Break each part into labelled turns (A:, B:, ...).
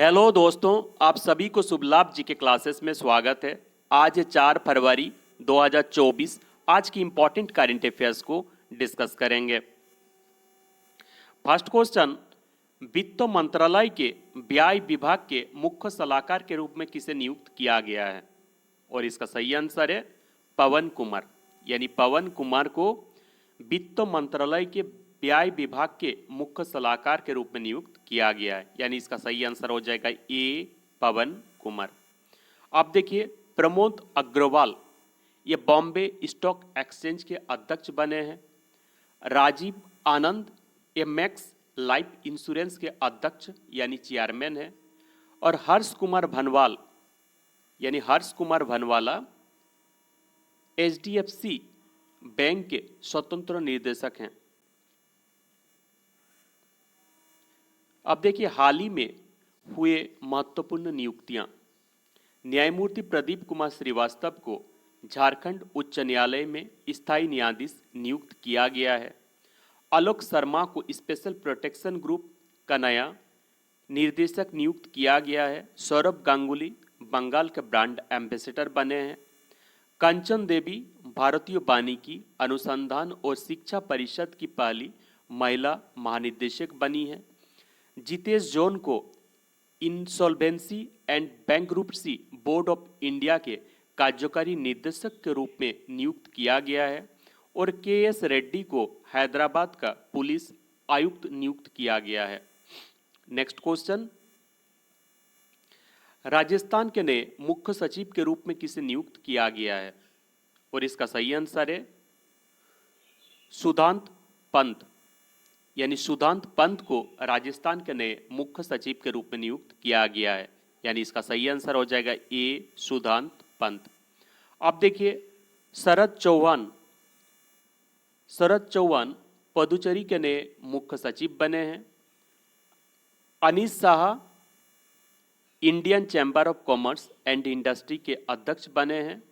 A: Hello दोस्तों, आप सभी को शुभ लाभ जी के क्लासेस में स्वागत है। आज है 4 फरवरी 2024। आज की इंपॉर्टेंट करंट अफेयर्स को डिस्कस करेंगे। फर्स्ट क्वेश्चन, वित्त मंत्रालय के व्यय विभाग के मुख्य सलाहकार के रूप में किसे नियुक्त किया गया है? और इसका सही आंसर है पवन कुमार। यानी पवन कुमार को वित्त मंत्रालय के व्यय विभाग के मुख्य सलाहकार के रूप में नियुक्त किया गया है। यानी इसका सही आंसर हो जाएगा ए, पवन कुमार। अब देखिए, प्रमोद अग्रवाल ये बॉम्बे स्टॉक एक्सचेंज के अध्यक्ष बने हैं। राजीव आनंद ये मैक्स लाइफ इंश्योरेंस के अध्यक्ष यानी चेयरमैन है। और हर्ष कुमार भनवाल यानी हर्ष कुमार भनवाला एचडीएफसी बैंक के स्वतंत्र निर्देशक हैं। अब देखिए, हाल ही में हुए महत्वपूर्ण नियुक्तियां। न्यायमूर्ति प्रदीप कुमार श्रीवास्तव को झारखंड उच्च न्यायालय में स्थायी न्यायाधीश नियुक्त किया गया है। आलोक शर्मा को स्पेशल प्रोटेक्शन ग्रुप का नया निर्देशक नियुक्त किया गया है। सौरभ गांगुली बंगाल के ब्रांड एम्बेसडर बने हैं। कंचन देवी भारतीय वानिकी अनुसंधान और शिक्षा परिषद की पहली महिला महानिदेशक बनी है। जितेश जॉन को insolvency and bankruptcy board of India के कार्यकारी निदेशक के रूप में नियुक्त किया गया है। और के एस रेड्डी को हैदराबाद का पुलिस आयुक्त नियुक्त किया गया है। नेक्स्ट क्वेश्चन, राजस्थान के नए मुख्य सचिव के रूप में किसे नियुक्त किया गया है? और इसका सही आंसर है सुधांत पंत। यानी सुधांत पंत को राजस्थान के नए मुख्य सचिव के रूप में नियुक्त किया गया है। यानी इसका सही आंसर हो जाएगा ए, सुधांत पंत। अब देखिए, शरद चौहान पुदुचेरी के नए मुख्य सचिव बने हैं। Anees Shah Indian chamber of commerce and industry के अध्यक्ष बने हैं।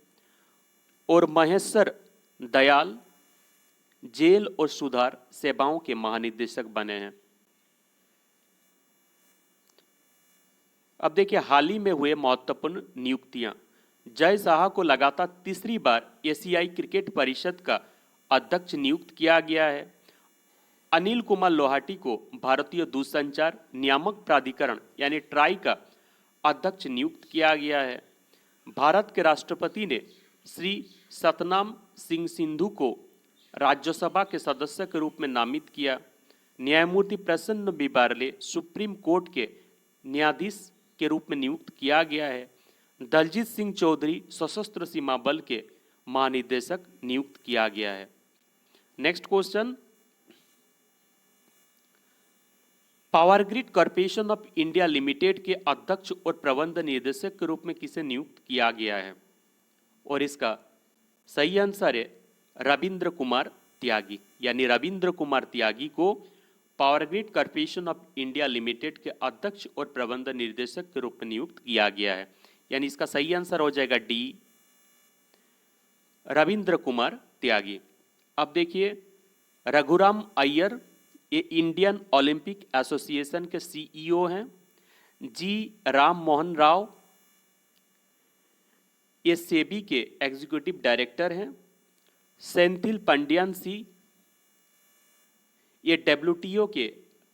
A: और महेश्वर दयाल जेल और सुधार सेवाओं के महानिदेशक बने हैं। अब देखिए, हाल ही में हुए महत्वपूर्ण नियुक्तियां। जय शाह को लगातार तीसरी बार एशियाई क्रिकेट परिषद का अध्यक्ष नियुक्त किया गया है। अनिल कुमार लोहाटी को भारतीय दूरसंचार नियामक प्राधिकरण यानी ट्राई का अध्यक्ष नियुक्त किया गया है। भारत के राष्ट्रपति ने श्री सतनाम सिंह सिंधु को राज्यसभा के सदस्य के रूप में नामित किया। न्यायमूर्ति प्रसन्न बिबारले सुप्रीम कोर्ट के न्यायाधीश के रूप में नियुक्त किया गया है। दलजीत सिंह चौधरी सशस्त्र सीमा बल के महानिदेशक नियुक्त किया गया है। Next question, power grid corporation of India limited के अध्यक्ष और प्रबंध निदेशक के रूप में किसे नियुक्त किया गया है? और इसका सही आंसर है रविंद्र कुमार त्यागी। यानी रविंद्र कुमार त्यागी को power grid corporation of India limited के अध्यक्ष और प्रबंध निर्देशक के रूप में नियुक्त किया गया है। यानी इसका सही आंसर हो जाएगा डी, रविंद्र कुमार त्यागी। अब देखिए, रघुराम अय्यर ये इंडियन ओलंपिक एसोसिएशन के सीईओ हैं। जी राम मोहन राव ये सेबी के एग्जीक्यूटिव डायरेक्टर हैं। सेंथिल पंडियन सी ये डब्ल्यूटीओ के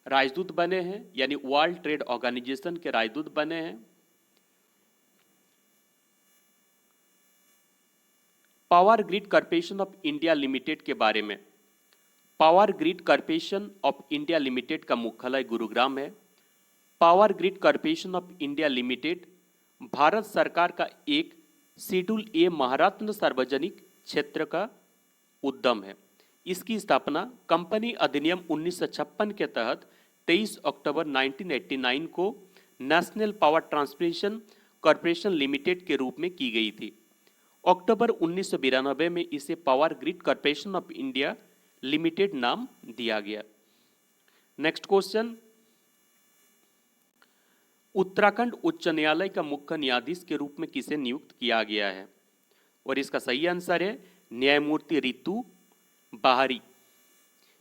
A: राजदूत बने हैं, यानी वर्ल्ड ट्रेड ऑर्गेनाइजेशन के राजदूत बने हैं। Power grid corporation of India limited के बारे में, power grid corporation of India limited का मुख्यालय गुरुग्राम है। Power grid corporation of India limited Bharat सरकार का एक शेड्यूल ए महारत्न सार्वजनिक क्षेत्र का उद्यम है। इसकी स्थापना कंपनी अधिनियम 1956 के तहत 23 अक्टूबर 1989 को national power transmission corporation limited के रूप में की गई थी। अक्टूबर 1992 में इसे power grid corporation of India limited नाम दिया गया। नेक्स्ट क्वेश्चन, उत्तराखंड उच्च न्यायालय का मुख्य न्यायाधीश के रूप में किसे नियुक्त किया गया है? और इसका सही आंसर है न्यायमूर्ति रितु बाहरी।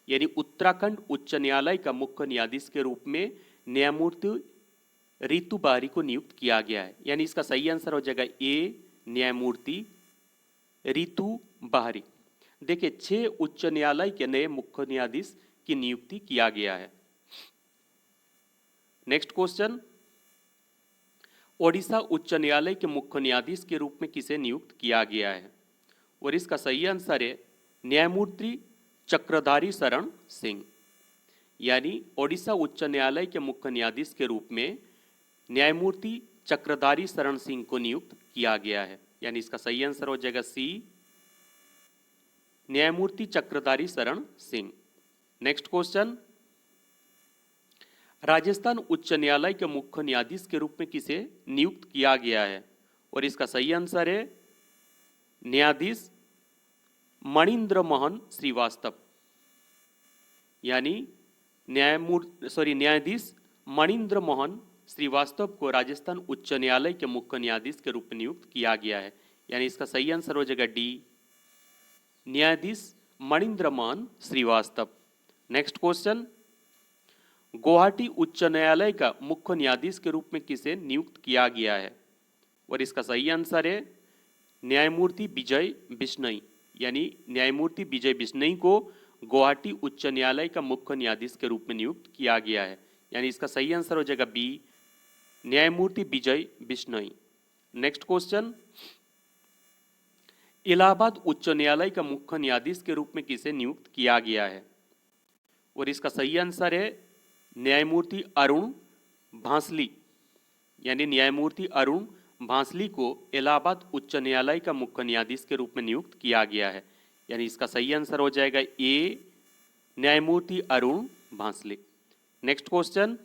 A: यानी उत्तराखंड उच्च न्यायालय का मुख्य न्यायाधीश के रूप में न्यायमूर्ति रितु बाहरी को नियुक्त किया गया है। यानी इसका सही आंसर हो जाएगा ए, न्यायमूर्ति रितु बाहरी। देखिए 6 उच्च न्यायालय के नए मुख्य न्यायाधीश की नियुक्ति किया गया है। नेक्स्ट क्वेश्चन, ओडिशा उच्च न्यायालय के मुख्य न्यायाधीश के रूप में किसे नियुक्त किया गया है? और इसका सही आंसर है न्यायमूर्ति चक्रधारी शरण सिंह। यानी ओडिशा उच्च न्यायालय के मुख्य न्यायाधीश के रूप में न्यायमूर्ति चक्रधारी शरण सिंह को नियुक्त किया गया है। यानी इसका सही आंसर हो जाएगा सी, न्यायमूर्ति चक्रधारी शरण सिंह। नेक्स्ट क्वेश्चन, राजस्थान उच्च न्यायालय के मुख्य न्यायाधीश के रूप में किसे नियुक्त किया गया है? और इसका सही आंसर है न्यायाधीश मणिंद्र मोहन श्रीवास्तव। यानी न्यायाधीश मणिंद्र मोहन श्रीवास्तव को राजस्थान उच्च न्यायालय के मुख्य न्यायाधीश के रूप में नियुक्त किया गया है। यानी इसका सही आंसर हो जाएगा डी, न्यायाधीश मणिंद्र मोहन श्रीवास्तव। नेक्स्ट क्वेश्चन, गुवाहाटी उच्च न्यायालय का मुख्य न्यायाधीश के रूप में किसे नियुक्त किया गया है? और इसका सही आंसर है न्यायमूर्ति विजय बिश्नोई। यानी न्यायमूर्ति विजय बिश्नोई को गुवाहाटी उच्च न्यायालय का मुख्य न्यायाधीश के रूप में नियुक्त किया गया है। यानी इसका सही आंसर हो जाएगा बी, न्यायमूर्ति विजय बिश्नोई। नेक्स्ट क्वेश्चन, इलाहाबाद उच्च न्यायालय का मुख्य न्यायाधीश के रूप में किसे नियुक्त किया गया है? और इसका सही आंसर है न्यायमूर्ति अरुण भांसली। यानी न्यायमूर्ति अरुण भांसली को इलाहाबाद उच्च न्यायालय का मुख्य न्यायाधीश के रूप में नियुक्त किया गया है। यानी इसका सही आंसर हो जाएगा ए, न्यायमूर्ति अरुण भांसली। नेक्स्ट क्वेश्चन,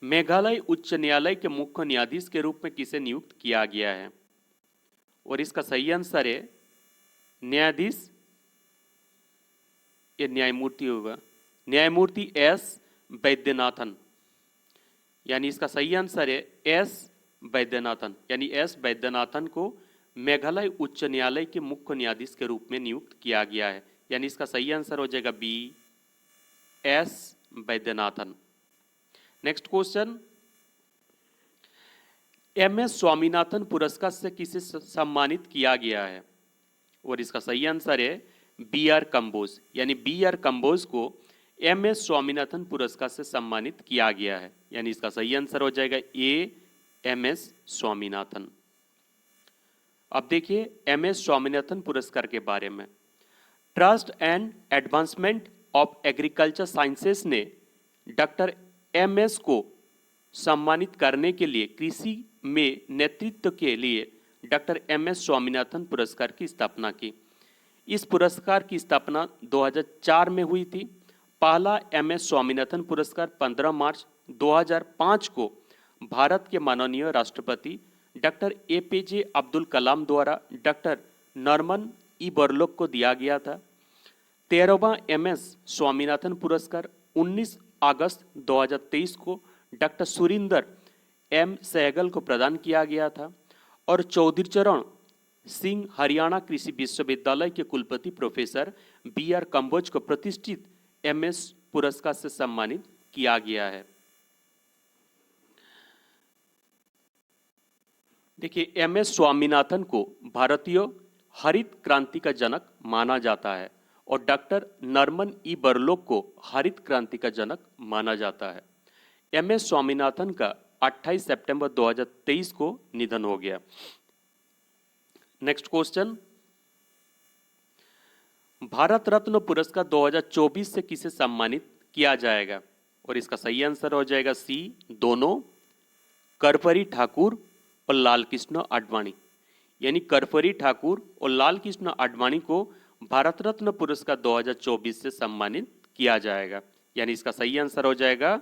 A: मेघालय उच्च न्यायालय के मुख्य न्यायाधीश के रूप में किसे नियुक्त किया गया है? और इसका सही आंसर है न्यायाधीश, ये न्यायमूर्ति होगा, न्यायमूर्ति एस वैद्यनाथन। यानी इसका सही आंसर है एस वैद्यनाथन। यानी एस वैद्यनाथन को मेघालय उच्च न्यायालय के मुख्य न्यायाधीश के रूप में नियुक्त किया गया है। यानी इसका सही आंसर हो जाएगा B, S Vaidyanathan. Next question, MS Swaminathan पुरस्कार से किसे सम्मानित किया गया है? और इसका सही आंसर है बी आर कंबोज। यानी बी आर कंबोज को एमएस स्वामीनाथन पुरस्कार से सम्मानित किया गया है। यानी इसका सही आंसर हो जाएगा ए, एमएस स्वामीनाथन। अब देखिए एमएस स्वामीनाथन पुरस्कार के बारे में। Trust and advancement of agriculture sciences ने डॉक्टर एमएस को सम्मानित करने के लिए कृषि में नेतृत्व के लिए डॉक्टर एमएस स्वामीनाथन पुरस्कार की स्थापना की। इस पुरस्कार की स्थापना 2004 में हुई थी। पहला एमएस स्वामीनाथन पुरस्कार 15 मार्च 2005 को भारत के माननीय राष्ट्रपति डॉक्टर एपीजे अब्दुल कलाम द्वारा डॉक्टर नॉर्मन ई बोरलॉग को दिया गया था। 13वां एमएस स्वामीनाथन पुरस्कार 19 अगस्त 2023 को डॉक्टर सुरिंदर एम सहगल को प्रदान किया गया था और चौधरी चरण सिंह हरियाणा कृषि विश्वविद्यालय के कुलपति प्रोफेसर बी आर कंबोज को प्रतिष्ठित एमएस पुरस्कार से सम्मानित किया गया है। देखिए एमएस स्वामीनाथन को भारतीय हरित क्रांति का जनक माना जाता है और डॉक्टर नॉर्मन ई बोरलॉग को हरित क्रांति का जनक माना जाता है। एमएस स्वामीनाथन का 28 सितंबर 2023 को निधन हो गया। नेक्स्ट क्वेश्चन, भारत रत्न पुरस्कार 2024 से किसे सम्मानित किया जाएगा? और इसका सही आंसर हो जाएगा सी, दोनों, कर्पूरी ठाकुर और लाल कृष्ण आडवाणी। यानी कर्पूरी ठाकुर और लाल कृष्ण आडवाणी को भारत रत्न पुरस्कार 2024 से सम्मानित किया जाएगा। यानी इसका सही आंसर हो जाएगा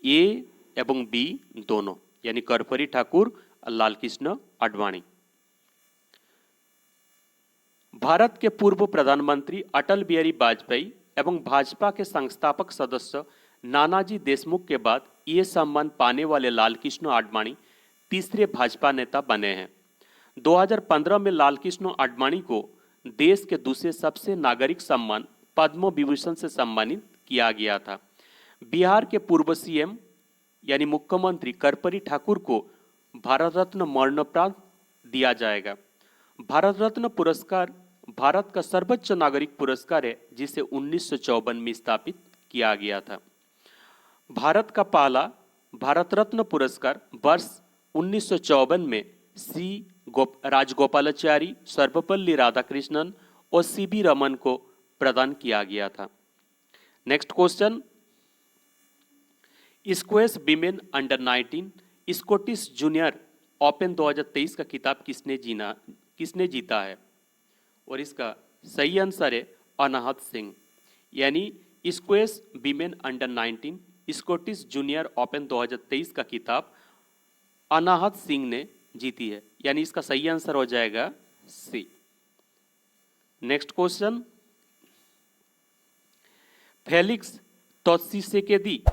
A: ए एवं बी दोनों, यानी कर्पूरी ठाकुर और लाल कृष्ण आडवाणी। भारत के पूर्व प्रधानमंत्री अटल बिहारी वाजपेयी एवं भाजपा के संस्थापक सदस्य नानाजी देशमुख के बाद ये सम्मान पाने वाले लाल कृष्ण आडवाणी तीसरे भाजपा नेता बने हैं। 2015 में लाल कृष्ण आडवाणी को देश के दूसरे सबसे नागरिक सम्मान पद्म विभूषण से सम्मानित किया गया था। बिहार के पूर्व सीएम यानी मुख्यमंत्री कर्पूरी ठाकुर को भारत रत्न मरणोपरांत दिया जाएगा। भारत रत्न पुरस्कार भारत का सर्वोच्च नागरिक पुरस्कार है जिसे 1954 में स्थापित किया गया था। भारत का पहला भारत रत्न पुरस्कार वर्ष 1954 में राजगोपालाचारी, सर्वपल्ली राधाकृष्णन और सीवी रमन को प्रदान किया गया था। Next question, squash women under 19 Scottish junior open 2023 का खिताब किसने जीता है? और इसका सही आंसर है अनाहत सिंह। यानी squash women under 19 Scottish junior open 2023 का खिताब अनाहत सिंह ने जीती है। यानी इसका सही आंसर हो जाएगा सी। नेक्स्ट क्वेश्चन, फेलिक्स त्शेकेदी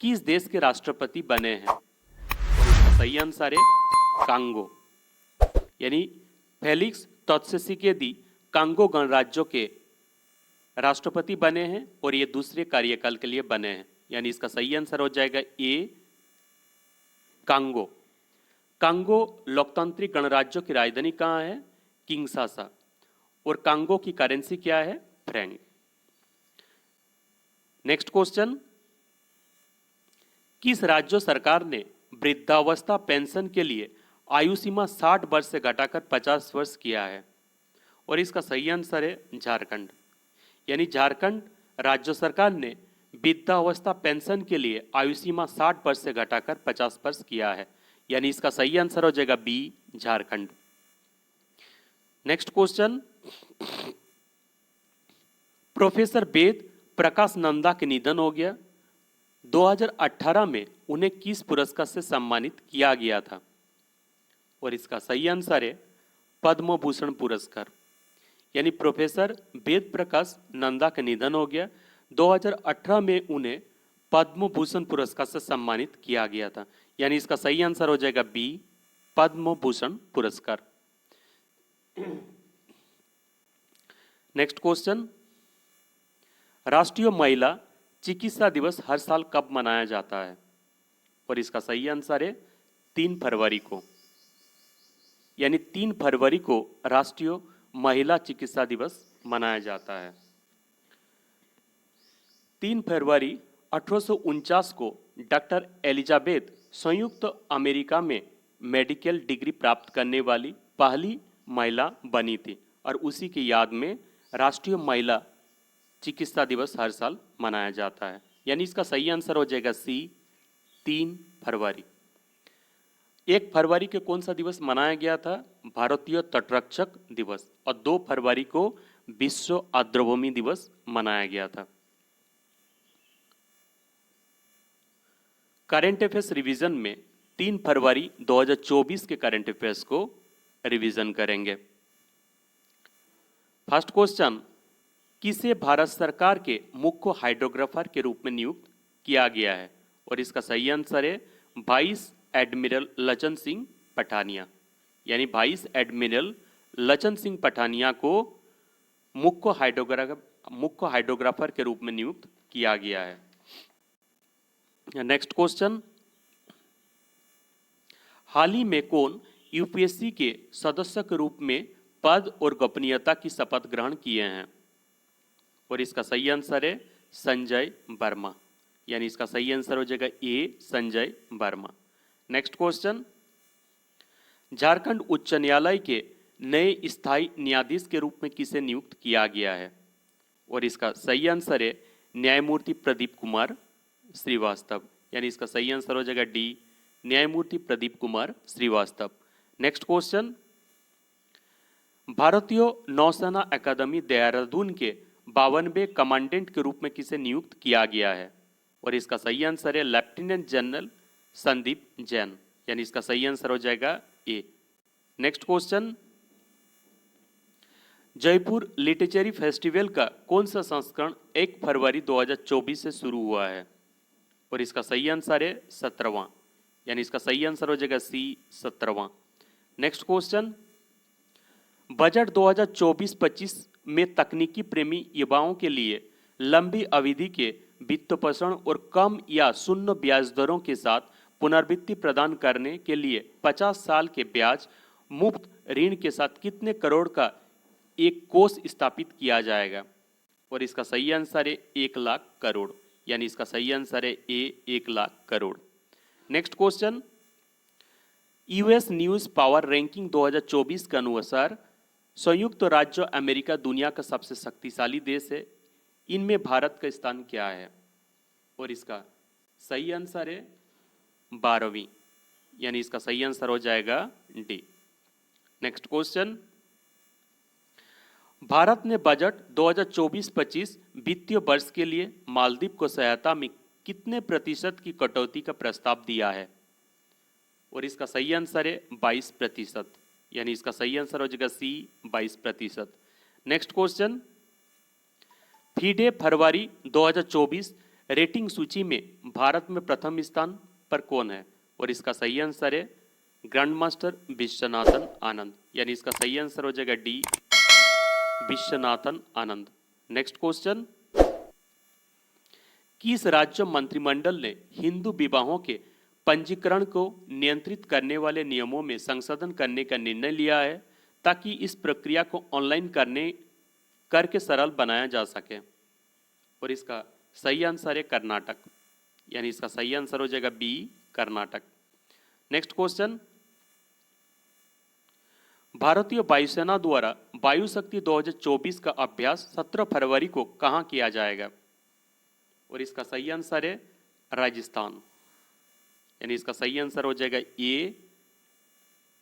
A: किस देश के राष्ट्रपति बने हैं? और इसका सही आंसर है कांगो। यानी फेलिक्स त्शेकेदी कांगो गणराज्य के राष्ट्रपति बने हैं और ये दूसरे कार्यकाल के लिए बने हैं। यानी इसका सही आंसर हो जाएगा ए कांगो। कांगो लोकतांत्रिक गणराज्य की राजधानी कहाँ है? किंगशासा। और कांगो की करेंसी क्या है? फ्रैंक। नेक्स्ट क्वेश्चन, किस राज्य सरकार ने वृद्धावस्था पेंशन के लिए आयु सीमा 60 वर्ष से घटाकर 50 वर्ष किया है? और इसका सही आंसर है झारखंड। यानी झारखंड राज्य सरकार ने वृद्धावस्था पेंशन के लिए आयु सीमा 60 वर्ष से घटाकर 50 वर्ष किया है। यानी इसका सही आंसर हो जाएगा B Jharkhand. Next question, professor Ved Prakash Nanda के निधन हो गया। 2018 में उन्हें किस पुरस्कार से सम्मानित किया गया था? और इसका सही आंसर है पद्म भूषण पुरस्कार। यानी प्रोफेसर वेद प्रकाश नंदा का निधन हो गया। 2018 में उन्हें पद्म भूषण पुरस्कार से सम्मानित किया गया था। यानी इसका सही आंसर हो जाएगा बी पद्म भूषण पुरस्कार। नेक्स्ट क्वेश्चन, राष्ट्रीय महिला चिकित्सा दिवस हर साल कब मनाया जाता है? और इसका सही आंसर है 3 फरवरी को। यानी 3 फरवरी को राष्ट्रीय महिला चिकित्सा दिवस मनाया जाता है। 3 फरवरी 1849 को डॉक्टर एलिजाबेथ संयुक्त अमेरिका में मेडिकल डिग्री प्राप्त करने वाली पहली महिला बनी थी और उसी की याद में राष्ट्रीय महिला चिकित्सा दिवस हर साल मनाया जाता है। यानी इसका सही आंसर हो जाएगा सी 3 फरवरी। 1 फरवरी के कौन सा दिवस मनाया गया था? भारतीय तटरक्षक दिवस। और 2 फरवरी को विश्व आर्द्रभूमि दिवस मनाया गया था। करंट अफेयर्स रिवीजन में 3 फरवरी 2024 के करंट अफेयर्स को रिवीजन करेंगे। फर्स्ट क्वेश्चन, किसे भारत सरकार के मुख्य हाइड्रोग्राफर के रूप में नियुक्त किया गया है? और इसका सही आंसर है वाइस एडमिरल लचन सिंह पठानिया। यानी वाइस एडमिरल लचन सिंह पठानिया को मुख्य हाइड्रोग्राफर के रूप में नियुक्त किया गया है। नेक्स्ट क्वेश्चन, हाल ही में कौन यूपीएससी के सदस्य के रूप में पद और गोपनीयता की शपथ ग्रहण किए हैं? और इसका सही आंसर है संजय वर्मा। यानी इसका सही आंसर हो जाएगा ए संजय वर्मा। नेक्स्ट क्वेश्चन, झारखंड उच्च न्यायालय के नए स्थायी न्यायाधीश के रूप में किसे नियुक्त किया गया है? और इसका सही आंसर है न्यायमूर्ति प्रदीप कुमार श्रीवास्तव। यानी इसका सही आंसर हो जाएगा डी न्यायमूर्ति प्रदीप कुमार श्रीवास्तव। नेक्स्ट क्वेश्चन, भारतीय नौसेना अकादमी देहरादून के 52वें कमांडेंट के रूप में किसे नियुक्त किया गया है? और इसका सही आंसर है लेफ्टिनेंट जनरल संदीप जैन। यानी इसका सही आंसर हो जाएगा A. Next question, Jaipur literature festival का कौन सा संस्करण 1 फरवरी 2024 से शुरू हुआ है? और इसका सही आंसर है 17वां। यानी इसका सही आंसर हो जाएगा सी 17वां। नेक्स्ट क्वेश्चन, बजट 2024-25 में तकनीकी प्रेमी युवाओं के लिए लंबी अवधि के वित्तपोषण और कम या शून्य ब्याज दरों के साथ पुनर्वित्त प्रदान करने के लिए 50 साल के ब्याज मुक्त ऋण के साथ कितने करोड़ का एक कोष स्थापित किया जाएगा? और इसका सही आंसर है 1 लाख करोड़, यानी इसका सही आंसर है ए 1 lakh crore. Next question, US news power ranking 2024 के अनुसार संयुक्त राज्य अमेरिका दुनिया का सबसे शक्तिशाली देश है, इनमें भारत का स्थान क्या है? और इसका सही आंसर है 12वीं, यानी इसका सही आंसर हो जाएगा डी। नेक्स्ट क्वेश्चन, भारत ने बजट 2024-25 वित्तीय वर्ष के लिए मालदीव को सहायता में कितने प्रतिशत की कटौती का प्रस्ताव दिया है? और इसका सही आंसर है 22%, यानी इसका सही आंसर हो जाएगा सी 22%। नेक्स्ट क्वेश्चन, फीडे फरवरी 2024 रेटिंग सूची में भारत में प्रथम स्थान पर कौन है? और इसका सही आंसर है ग्रैंड मास्टर विश्वनाथन आनंद, यानी इसका सही आंसर हो जाएगा D Viswanathan Anand. Next question, किस राज्य मंत्रिमंडल ने हिंदू विवाहों के पंजीकरण को नियंत्रित करने वाले नियमों में संशोधन करने का निर्णय लिया है ताकि इस प्रक्रिया को ऑनलाइन करके सरल बनाया जा सके? और इसका सही आंसर है कर्नाटक, यानी इसका सही आंसर हो जाएगा बी कर्नाटक। नेक्स्ट क्वेश्चन, भारतीय वायुसेना द्वारा वायु शक्ति 2024 का अभ्यास 17 फरवरी को कहां किया जाएगा? और इसका सही आंसर है राजस्थान, यानी इसका सही आंसर हो जाएगा ए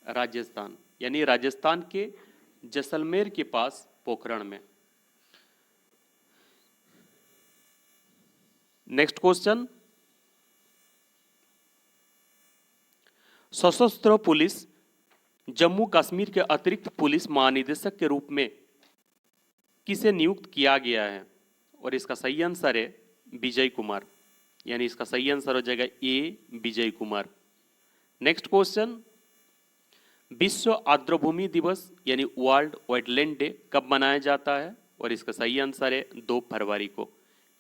A: राजस्थान, यानी राजस्थान के जैसलमेर के पास पोखरण में। नेक्स्ट क्वेश्चन, सशस्त्र पुलिस जम्मू कश्मीर के अतिरिक्त पुलिस महानिदेशक के रूप में किसे नियुक्त किया गया है? और इसका सही आंसर है विजय कुमार, यानी इसका सही आंसर हो जाएगा ए विजय कुमार। नेक्स्ट क्वेश्चन, विश्व आर्द्रभूमि दिवस यानी वर्ल्ड वेटलैंड डे कब मनाया जाता है? और इसका सही आंसर है 2 फरवरी को,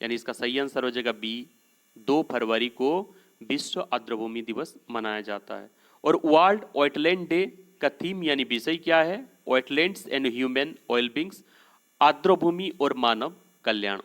A: यानी इसका सही आंसर हो जाएगा बी 2 फरवरी को विश्व आर्द्रभूमि दिवस मनाया जाता है। और वर्ल्ड वेटलैंड डे का थीम यानी विषय क्या है? वेटलैंड्स एंड ह्यूमन वेलबींग्स, आर्द्रभूमि और मानव कल्याण।